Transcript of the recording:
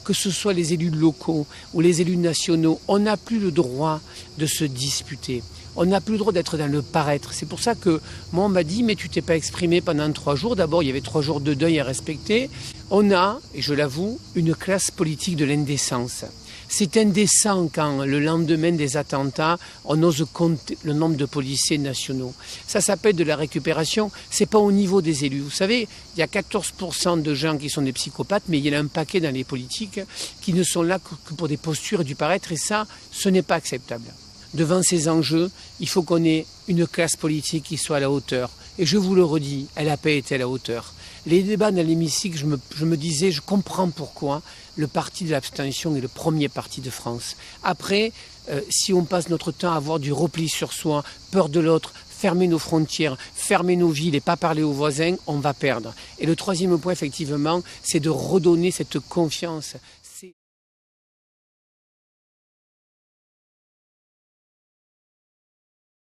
que ce soit les élus locaux ou les élus nationaux, on n'a plus le droit de se disputer. On n'a plus le droit d'être dans le paraître. C'est pour ça que moi, on m'a dit, mais tu t'es pas exprimé pendant 3 jours. D'abord, il y avait 3 jours de deuil à respecter. On a, et je l'avoue, une classe politique de l'indécence. C'est indécent quand, le lendemain des attentats, on ose compter le nombre de policiers nationaux. Ça s'appelle de la récupération. C'est pas au niveau des élus. Vous savez, il y a 14% de gens qui sont des psychopathes, mais il y en a un paquet dans les politiques qui ne sont là que pour des postures et du paraître. Et ça, ce n'est pas acceptable. Devant ces enjeux, il faut qu'on ait une classe politique qui soit à la hauteur. Et je vous le redis, elle n'a pas été à la hauteur. Les débats dans l'hémicycle, je me disais, je comprends pourquoi le parti de l'abstention est le premier parti de France. Après, si on passe notre temps à avoir du repli sur soi, peur de l'autre, fermer nos frontières, fermer nos villes et pas parler aux voisins, on va perdre. Et le troisième point, effectivement, c'est de redonner cette confiance.